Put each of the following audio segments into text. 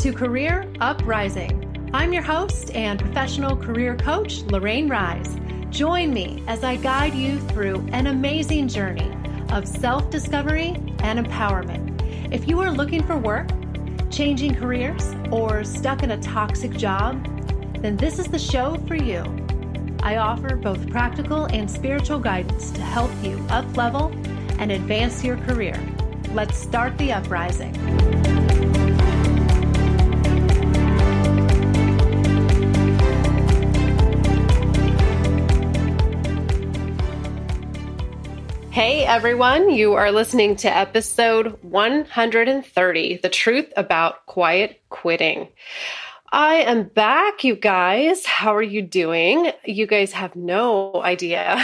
to Career Uprising. I'm your host and professional career coach, Lorraine Rise. Join me as I guide you through an amazing journey of self-discovery and empowerment. If you are looking for work, changing careers, or stuck in a toxic job, then this is the show for you. I offer both practical and spiritual guidance to help you up-level and advance your career. Let's start the uprising. Hey everyone, you are listening to episode 130, The Truth About Quiet Quitting. I am back, you guys. How are you doing? You guys have no idea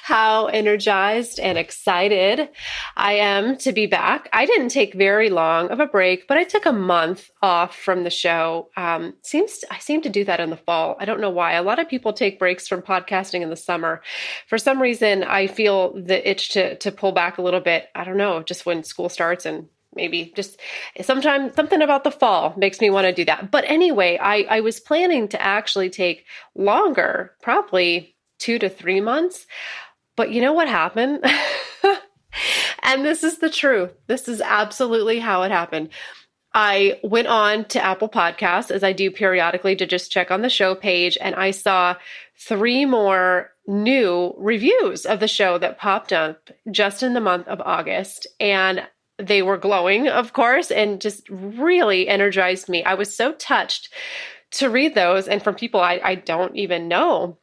how energized and excited I am to be back. I didn't take very long of a break, but I took a month off from the show. I seem to do that in the fall. I don't know why. A lot of people take breaks from podcasting in the summer. For some reason, I feel the itch to pull back a little bit. I don't know, just when school starts and maybe just sometimes something about the fall makes me want to do that. But anyway, I was planning to actually take longer, probably 2 to 3 months. But you know what happened? And this is the truth. This is absolutely how it happened. I went on to Apple Podcasts, as I do periodically, to just check on the show page, and I saw 3 more new reviews of the show that popped up just in the month of August. And they were glowing, of course, and just really energized me. I was so touched to read those, and from people I don't even know.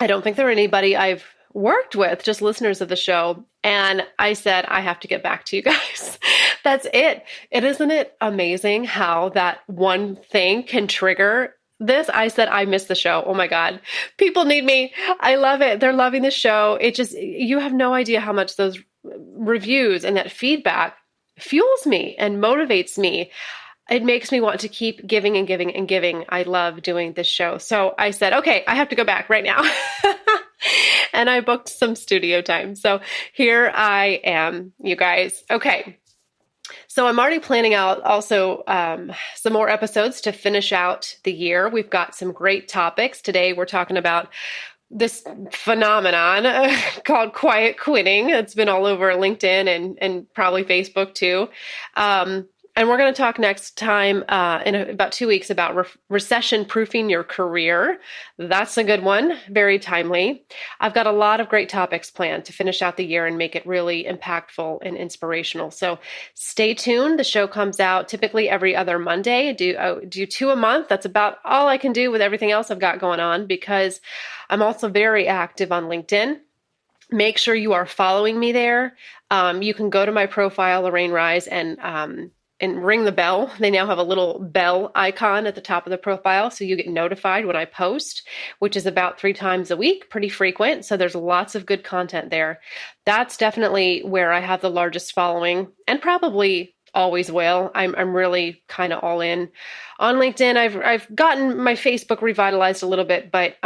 I don't think they're anybody I've worked with, just listeners of the show. And I said, I have to get back to you guys. That's it. Isn't it amazing how that one thing can trigger this? I said, I miss the show. Oh my God. People need me. I love it. They're loving the show. You have no idea how much those reviews and that feedback fuels me and motivates me. It makes me want to keep giving and giving and giving. I love doing this show. So I said, okay, I have to go back right now. And I booked some studio time. So here I am, you guys. Okay. So I'm already planning out also some more episodes to finish out the year. We've got some great topics. Today we're talking about this phenomenon called quiet quitting. It's been all over LinkedIn and probably Facebook too. And we're going to talk next time in about 2 weeks about recession proofing your career. That's a good one. Very timely. I've got a lot of great topics planned to finish out the year and make it really impactful and inspirational. So stay tuned. The show comes out typically every other Monday. I do 2 a month. That's about all I can do with everything else I've got going on, because I'm also very active on LinkedIn. Make sure you are following me there. You can go to my profile, Lorraine Rise, and ring the bell. They now have a little bell icon at the top of the profile, so you get notified when I post, which is about 3 times a week, pretty frequent. So there's lots of good content there. That's definitely where I have the largest following, and probably always will. I'm really kind of all in on LinkedIn. I've gotten my Facebook revitalized a little bit, but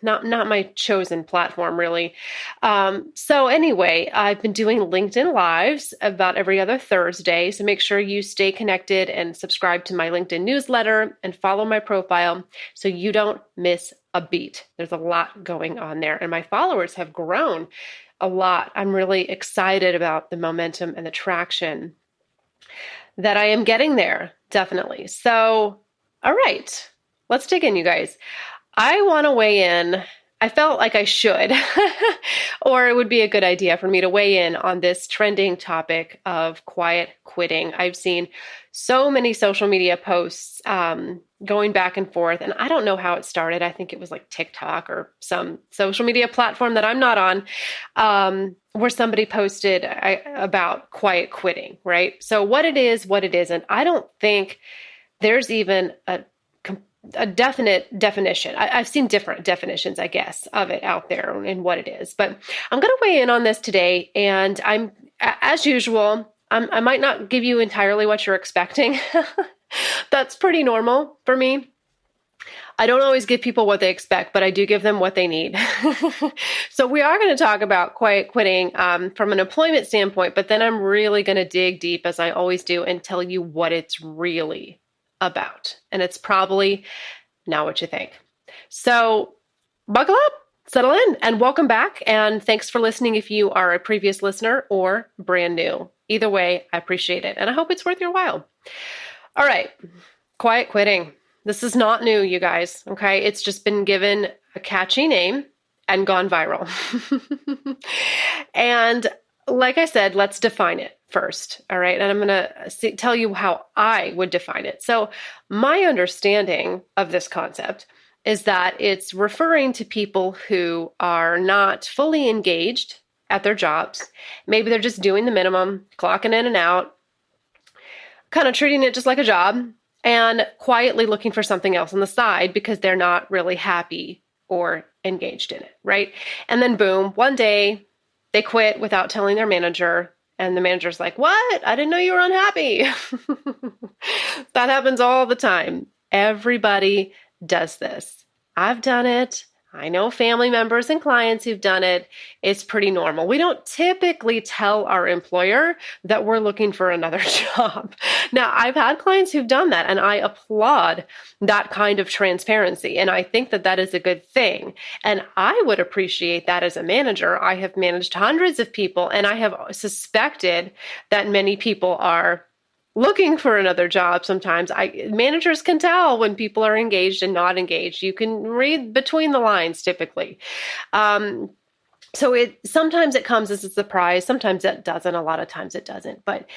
not my chosen platform, really. So anyway, I've been doing LinkedIn Lives about every other Thursday. So make sure you stay connected and subscribe to my LinkedIn newsletter and follow my profile so you don't miss a beat. There's a lot going on there, and my followers have grown a lot. I'm really excited about the momentum and the traction that I am getting there, definitely. So, all right, let's dig in, you guys. I want to weigh in. I felt like I should, or it would be a good idea for me to weigh in on this trending topic of quiet quitting. I've seen so many social media posts going back and forth, and I don't know how it started. I think it was like TikTok or some social media platform that I'm not on, where somebody posted about quiet quitting, right? So what it is, what it isn't. I don't think there's even a definite definition. I've seen different definitions, I guess, of it out there and what it is. But I'm going to weigh in on this today. And I'm, as usual, I might not give you entirely what you're expecting. That's pretty normal for me. I don't always give people what they expect, but I do give them what they need. So we are going to talk about quiet quitting from an employment standpoint, but then I'm really going to dig deep, as I always do, and tell you what it's really about. And it's probably not what you think. So buckle up, settle in, and welcome back. And thanks for listening if you are a previous listener or brand new. Either way, I appreciate it. And I hope it's worth your while. All right. Quiet quitting. This is not new, you guys. Okay. It's just been given a catchy name and gone viral. And like I said, let's define it first. All right. And I'm going to tell you how I would define it. So my understanding of this concept is that it's referring to people who are not fully engaged at their jobs. Maybe they're just doing the minimum, clocking in and out, kind of treating it just like a job, and quietly looking for something else on the side because they're not really happy or engaged in it, right? And then boom, one day they quit without telling their manager, and the manager's like, "What? I didn't know you were unhappy." That happens all the time. Everybody does this. I've done it. I know family members and clients who've done it. It's pretty normal. We don't typically tell our employer that we're looking for another job. Now, I've had clients who've done that, and I applaud that kind of transparency. And I think that that is a good thing. And I would appreciate that as a manager. I have managed hundreds of people, and I have suspected that many people are looking for another job. Sometimes managers can tell when people are engaged and not engaged. You can read between the lines typically. So sometimes it comes as a surprise. Sometimes it doesn't. A lot of times it doesn't. But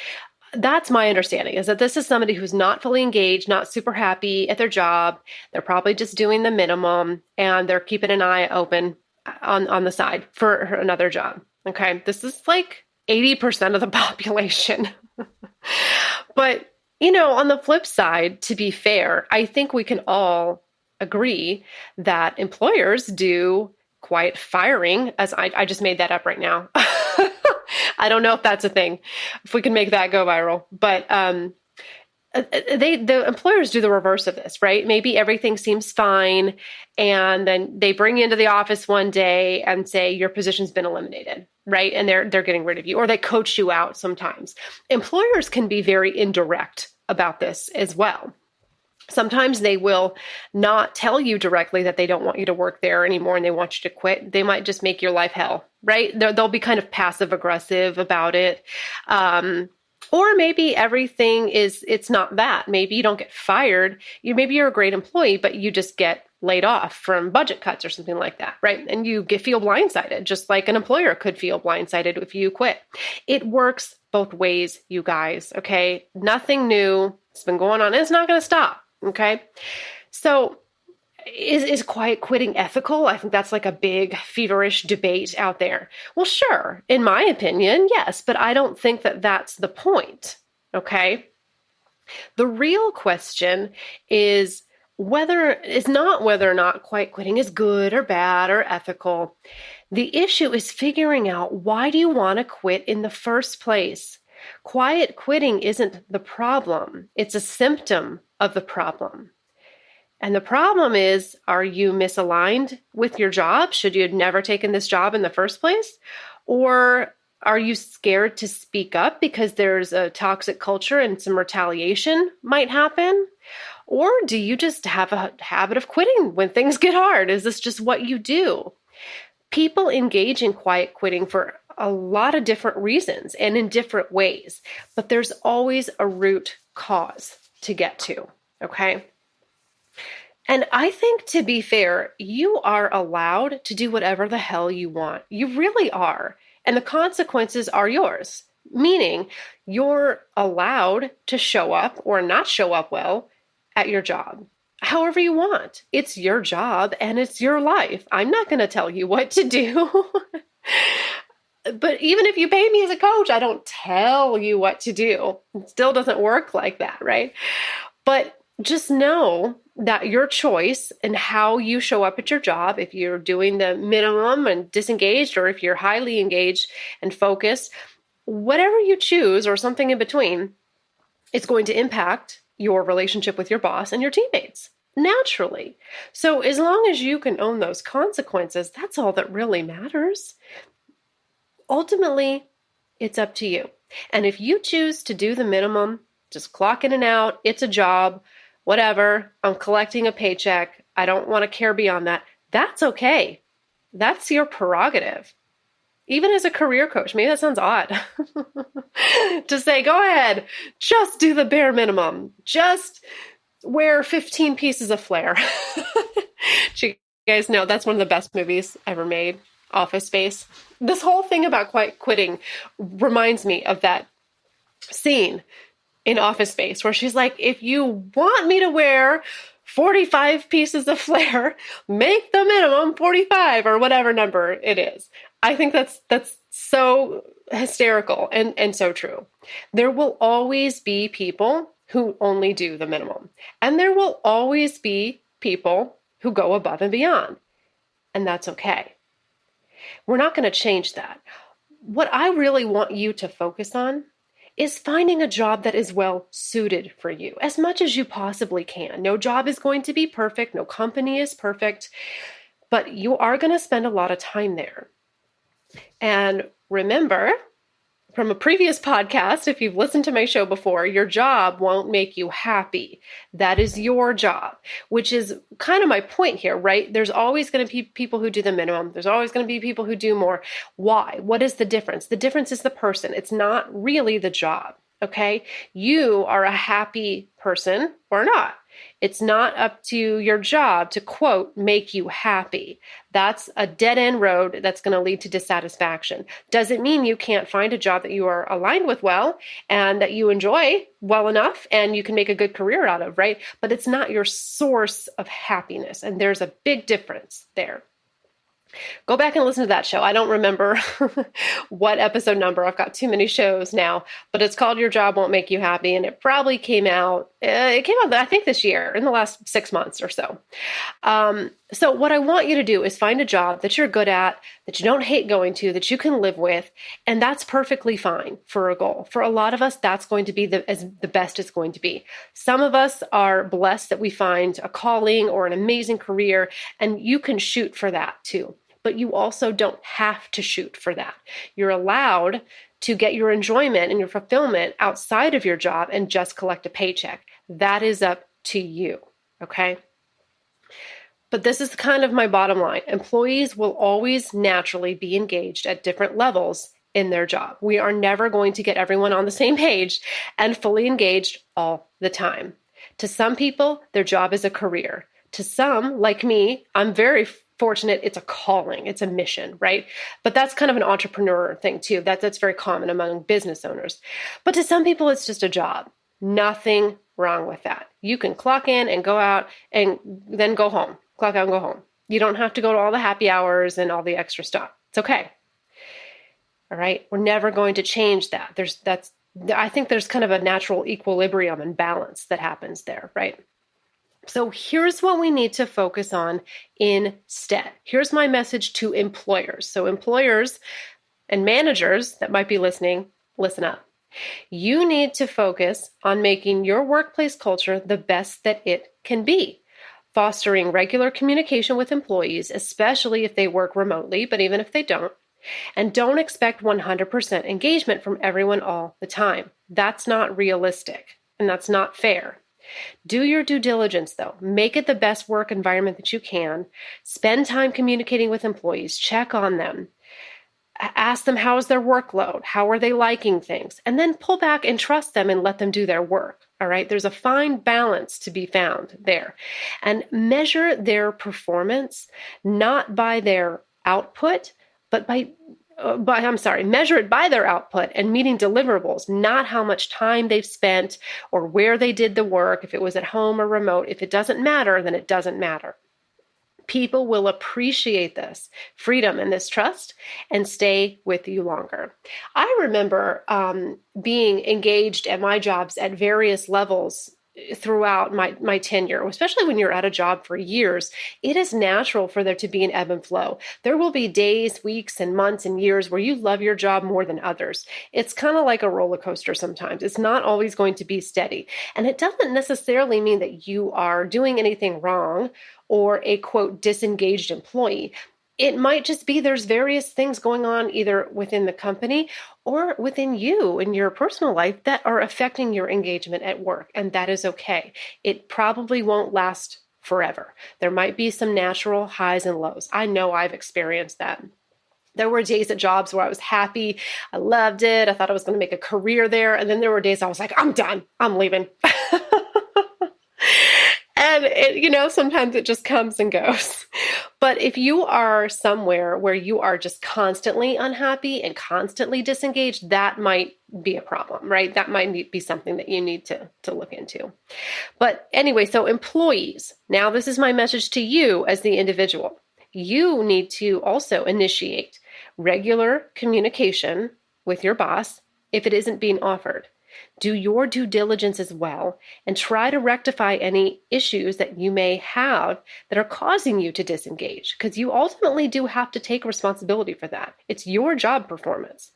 that's my understanding, is that this is somebody who's not fully engaged, not super happy at their job. They're probably just doing the minimum, and they're keeping an eye open on the side for another job. Okay. This is like 80% of the population. But, on the flip side, to be fair, I think we can all agree that employers do quiet firing, as I just made that up right now. I don't know if that's a thing, if we can make that go viral, but the employers do the reverse of this, right? Maybe everything seems fine, and then they bring you into the office one day and say your position's been eliminated, right? And they're getting rid of you, or they coach you out sometimes. Employers can be very indirect about this as well. Sometimes they will not tell you directly that they don't want you to work there anymore and they want you to quit. They might just make your life hell, right? They'll be kind of passive aggressive about it. Or maybe it's not that. Maybe you don't get fired. Maybe you're a great employee, but you just get laid off from budget cuts or something like that, right? And you feel blindsided, just like an employer could feel blindsided if you quit. It works both ways, you guys, okay? Nothing new. It's been going on. It's not going to stop, okay? So is quiet quitting ethical? I think that's like a big feverish debate out there. Well, sure. In my opinion, yes, but I don't think that that's the point. Okay. The real question is not whether or not quiet quitting is good or bad or ethical. The issue is figuring out, why do you want to quit in the first place? Quiet quitting isn't the problem. It's a symptom of the problem. And the problem is, are you misaligned with your job? Should you have never taken this job in the first place? Or are you scared to speak up because there's a toxic culture and some retaliation might happen? Or do you just have a habit of quitting when things get hard? Is this just what you do? People engage in quiet quitting for a lot of different reasons and in different ways, but there's always a root cause to get to, okay? And I think, to be fair, you are allowed to do whatever the hell you want. You really are. And the consequences are yours, meaning you're allowed to show up or not show up well at your job, however you want. It's your job and it's your life. I'm not going to tell you what to do. But even if you pay me as a coach, I don't tell you what to do. It still doesn't work like that, right? But just know that your choice and how you show up at your job, if you're doing the minimum and disengaged, or if you're highly engaged and focused, whatever you choose or something in between, it's going to impact your relationship with your boss and your teammates naturally. So as long as you can own those consequences, that's all that really matters. Ultimately, it's up to you. And if you choose to do the minimum, just clock in and out, it's a job, whatever, I'm collecting a paycheck. I don't want to care beyond that. That's okay. That's your prerogative. Even as a career coach, maybe that sounds odd to say, go ahead, just do the bare minimum. Just wear 15 pieces of flair. You guys know that's one of the best movies ever made, Office Space. This whole thing about quiet quitting reminds me of that scene in Office Space where she's like, if you want me to wear 45 pieces of flair, make the minimum 45 or whatever number it is. I think that's so hysterical and so true. There will always be people who only do the minimum, and there will always be people who go above and beyond, and that's okay. We're not going to change that. What I really want you to focus on is finding a job that is well suited for you as much as you possibly can. No job is going to be perfect. No company is perfect, but you are going to spend a lot of time there. And remember from a previous podcast, if you've listened to my show before, your job won't make you happy. That is your job, which is kind of my point here, right? There's always going to be people who do the minimum. There's always going to be people who do more. Why? What is the difference? The difference is the person. It's not really the job, okay? You are a happy person or not. It's not up to your job to, quote, make you happy. That's a dead-end road that's going to lead to dissatisfaction. Doesn't mean you can't find a job that you are aligned with well and that you enjoy well enough and you can make a good career out of, right? But it's not your source of happiness, and there's a big difference there. Go back and listen to that show. I don't remember what episode number. I've got too many shows now, but it's called Your Job Won't Make You Happy. And it probably came out, I think this year, in the last 6 months or so. So what I want you to do is find a job that you're good at, that you don't hate going to, that you can live with. And that's perfectly fine for a goal. For a lot of us, that's going to be the best it's going to be. Some of us are blessed that we find a calling or an amazing career, and you can shoot for that too. But you also don't have to shoot for that. You're allowed to get your enjoyment and your fulfillment outside of your job and just collect a paycheck. That is up to you, okay? But this is kind of my bottom line. Employees will always naturally be engaged at different levels in their job. We are never going to get everyone on the same page and fully engaged all the time. To some people, their job is a career. To some, like me, I'm very fortunate, it's a calling, it's a mission, right? But that's kind of an entrepreneur thing too. That's very common among business owners. But to some people, it's just a job. Nothing wrong with that. You can clock in and go out and then go home. Clock out and go home. You don't have to go to all the happy hours and all the extra stuff. It's okay. All right. We're never going to change that. I think there's kind of a natural equilibrium and balance that happens there, right? So here's what we need to focus on instead. Here's my message to employers. So employers and managers that might be listening, listen up. You need to focus on making your workplace culture the best that it can be, fostering regular communication with employees, especially if they work remotely, but even if they don't. And don't expect 100% engagement from everyone all the time. That's not realistic, and that's not fair. Do your due diligence, though. Make it the best work environment that you can. Spend time communicating with employees. Check on them. Ask them how's their workload? How are they liking things? And then pull back and trust them and let them do their work. All right? There's a fine balance to be found there. And measure their performance not by their output, but measure it by their output and meeting deliverables, not how much time they've spent or where they did the work, if it was at home or remote. If it doesn't matter, then it doesn't matter. People will appreciate this freedom and this trust and stay with you longer. I remember being engaged at my jobs at various levels throughout my tenure, especially when you're at a job for years. It is natural for there to be an ebb and flow. There will be days, weeks, and months and years where you love your job more than others. It's kind of like a roller coaster sometimes. It's not always going to be steady. And it doesn't necessarily mean that you are doing anything wrong or a, quote, disengaged employee. it might just be there's various things going on either within the company or within you in your personal life that are affecting your engagement at work, and that is okay. It probably won't last forever. There might be some natural highs and lows. I know I've experienced that. There were days at jobs where I was happy. I loved it. I thought I was going to make a career there. And then there were days I was like, I'm done. I'm leaving. And sometimes it just comes and goes. But if you are somewhere where you are just constantly unhappy and constantly disengaged, that might be a problem, right? That might be something that you need to look into. But anyway, so employees, now this is my message to you as the individual. You need to also initiate regular communication with your boss if it isn't being offered. Do your due diligence as well and try to rectify any issues that you may have that are causing you to disengage, because you ultimately do have to take responsibility for that. It's your job performance.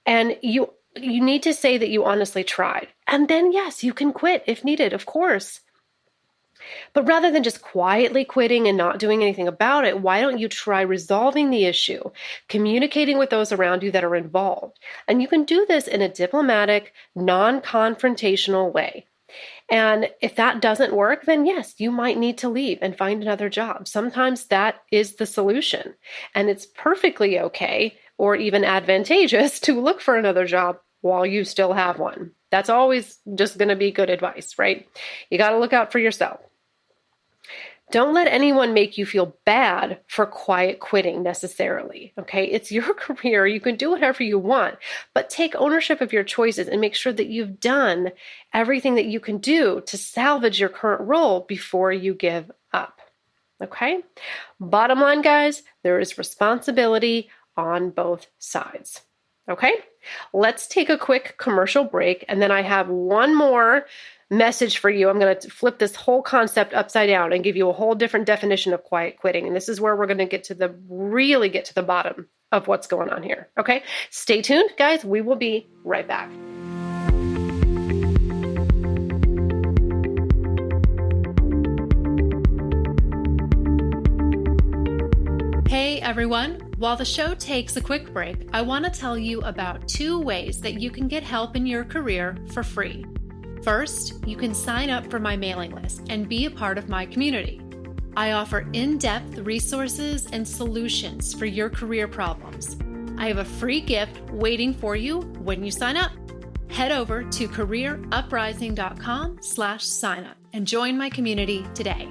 And you need to say that you honestly tried. And then, yes, you can quit if needed, of course. But rather than just quietly quitting and not doing anything about it, why don't you try resolving the issue, communicating with those around you that are involved? And you can do this in a diplomatic, non-confrontational way. And if that doesn't work, then yes, you might need to leave and find another job. Sometimes that is the solution. And it's perfectly okay or even advantageous to look for another job while you still have one. That's always just going to be good advice, right? You got to look out for yourself. Don't let anyone make you feel bad for quiet quitting necessarily, okay? It's your career. You can do whatever you want, but take ownership of your choices and make sure that you've done everything that you can do to salvage your current role before you give up, okay? Bottom line, guys, there is responsibility on both sides, okay? Let's take a quick commercial break, and then I have one more message for you. I'm going to flip this whole concept upside down and give you a whole different definition of quiet quitting. And this is where we're going to really get to the bottom of what's going on here. Okay. Stay tuned, guys. We will be right back. Hey everyone. While the show takes a quick break, I want to tell you about 2 ways that you can get help in your career for free. First, you can sign up for my mailing list and be a part of my community. I offer in-depth resources and solutions for your career problems. I have a free gift waiting for you when you sign up. Head over to careeruprising.com/signup and join my community today.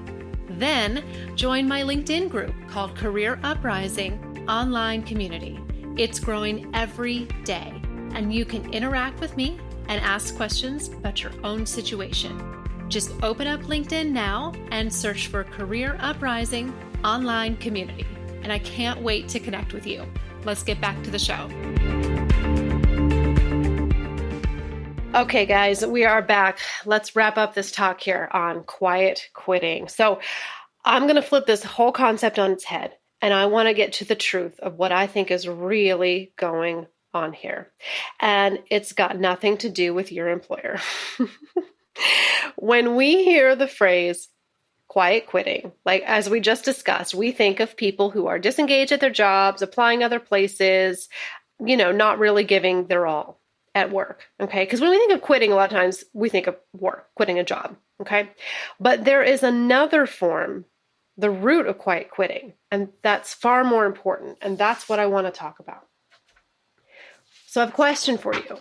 Then join my LinkedIn group called Career Uprising Online Community. It's growing every day, and you can interact with me and ask questions about your own situation. Just open up LinkedIn now and search for Career Uprising Online Community. And I can't wait to connect with you. Let's get back to the show. Okay, guys, we are back. Let's wrap up this talk here on quiet quitting. So I'm going to flip this whole concept on its head, and I want to get to the truth of what I think is really going on here. And it's got nothing to do with your employer. When we hear the phrase quiet quitting, like as we just discussed, we think of people who are disengaged at their jobs, applying other places, not really giving their all at work. Okay. Because when we think of quitting, a lot of times we think of work, quitting a job. Okay. But there is another form, the root of quiet quitting, and that's far more important. And that's what I want to talk about. So I have a question for you.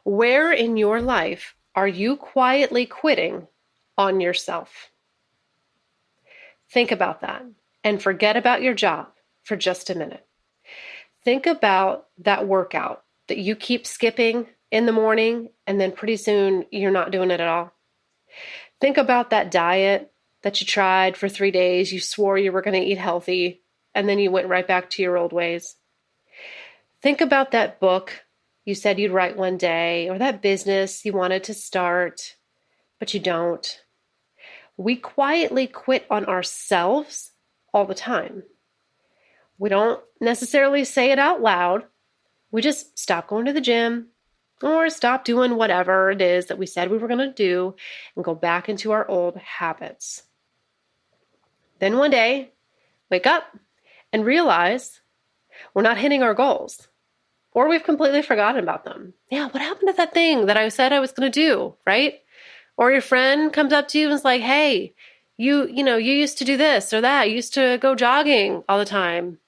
Where in your life are you quietly quitting on yourself? Think about that and forget about your job for just a minute. Think about that workout that you keep skipping in the morning and then pretty soon you're not doing it at all. Think about that diet that you tried for 3 days. You swore you were going to eat healthy and then you went right back to your old ways. Think about that book you said you'd write one day, or that business you wanted to start, but you don't. We quietly quit on ourselves all the time. We don't necessarily say it out loud. We just stop going to the gym or stop doing whatever it is that we said we were going to do and go back into our old habits. Then one day, wake up and realize we're not hitting our goals, or we've completely forgotten about them. Yeah, what happened to that thing that I said I was going to do, right? Or your friend comes up to you and is like, hey, you used to do this or that. You used to go jogging all the time.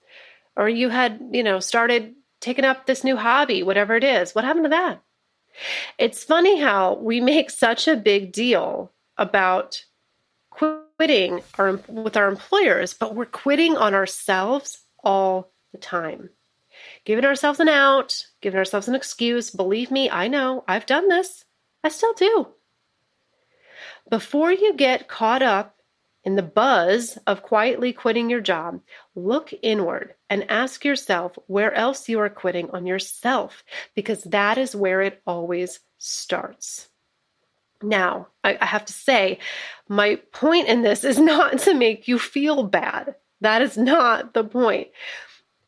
Or you had, started taking up this new hobby, whatever it is. What happened to that? It's funny how we make such a big deal about quitting with our employers, but we're quitting on ourselves all the time. Giving ourselves an out, giving ourselves an excuse. Believe me, I know, I've done this. I still do. Before you get caught up in the buzz of quietly quitting your job, look inward and ask yourself where else you are quitting on yourself, because that is where it always starts. Now, I have to say, my point in this is not to make you feel bad. That is not the point.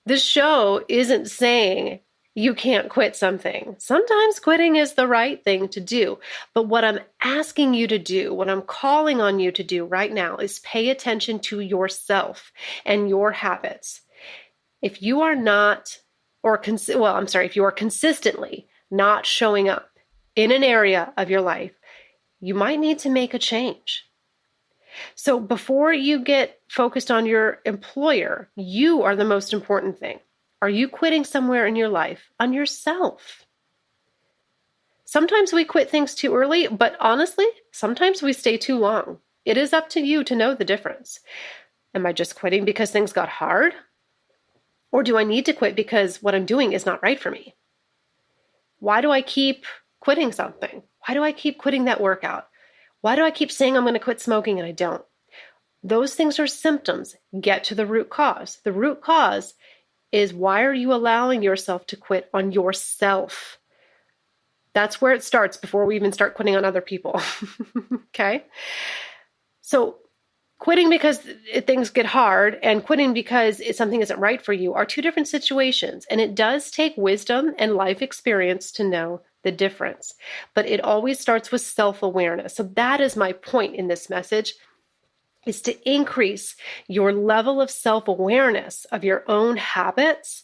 This show isn't saying you can't quit something. Sometimes quitting is the right thing to do. But what I'm asking you to do, what I'm calling on you to do right now is pay attention to yourself and your habits. If you are if you are consistently not showing up in an area of your life, you might need to make a change. So before you get focused on your employer, you are the most important thing. Are you quitting somewhere in your life on yourself? Sometimes we quit things too early, but honestly, sometimes we stay too long. It is up to you to know the difference. Am I just quitting because things got hard? Or do I need to quit because what I'm doing is not right for me? Why do I keep quitting something? Why do I keep quitting that workout? Why do I keep saying I'm going to quit smoking and I don't? Those things are symptoms. Get to the root cause. The root cause is, why are you allowing yourself to quit on yourself? That's where it starts before we even start quitting on other people. Okay? So quitting because things get hard and quitting because something isn't right for you are two different situations. And it does take wisdom and life experience to know the difference. But it always starts with self-awareness. So that is my point in this message, is to increase your level of self-awareness of your own habits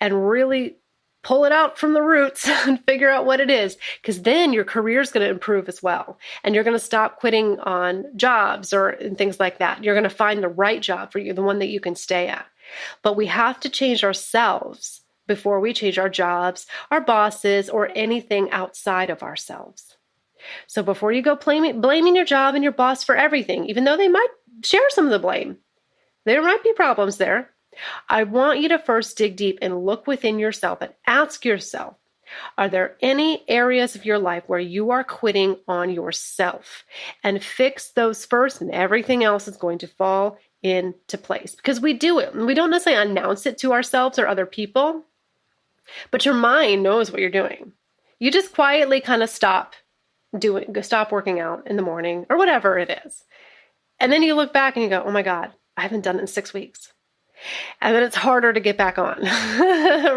and really pull it out from the roots and figure out what it is, because then your career is going to improve as well. And you're going to stop quitting on jobs and things like that. You're going to find the right job for you, the one that you can stay at. But we have to change ourselves before we change our jobs, our bosses, or anything outside of ourselves. So before you go blaming your job and your boss for everything, even though they might share some of the blame, there might be problems there. I want you to first dig deep and look within yourself and ask yourself, are there any areas of your life where you are quitting on yourself? And fix those first, and everything else is going to fall into place. Because we do it. We don't necessarily announce it to ourselves or other people, but your mind knows what you're doing. You just quietly kind of stop working out in the morning or whatever it is. And then you look back and you go, oh my God, I haven't done it in 6 weeks. And then it's harder to get back on,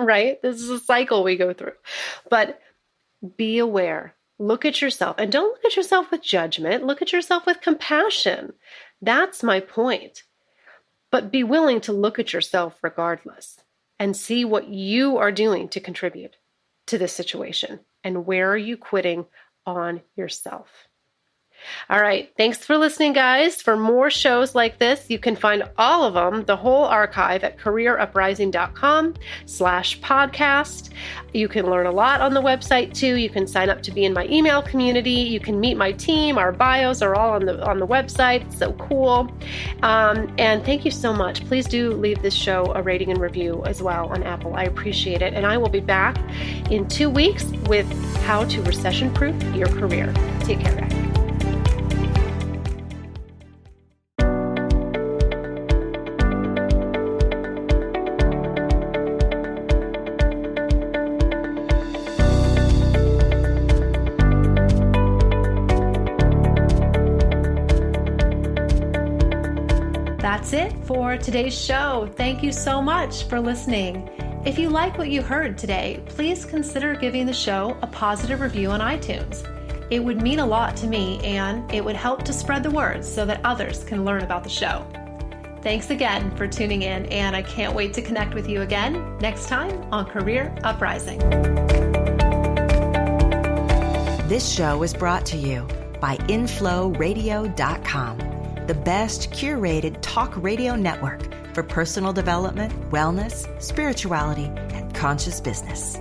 right? This is a cycle we go through. But be aware. Look at yourself, and don't look at yourself with judgment. Look at yourself with compassion. That's my point. But be willing to look at yourself regardless and see what you are doing to contribute to this situation, and where are you quitting on yourself. All right. Thanks for listening, guys. For more shows like this, you can find all of them, the whole archive, at careeruprising.com/podcast. You can learn a lot on the website too. You can sign up to be in my email community. You can meet my team. Our bios are all on the website. It's so cool. And thank you so much. Please do leave this show a rating and review as well on Apple. I appreciate it. And I will be back in 2 weeks with how to recession-proof your career. Take care, guys. That's it for today's show. Thank you so much for listening. If you like what you heard today, please consider giving the show a positive review on iTunes. It would mean a lot to me, and it would help to spread the word so that others can learn about the show. Thanks again for tuning in, and I can't wait to connect with you again next time on Career Uprising. This show is brought to you by InflowRadio.com, the best curated talk radio network for personal development, wellness, spirituality, and conscious business.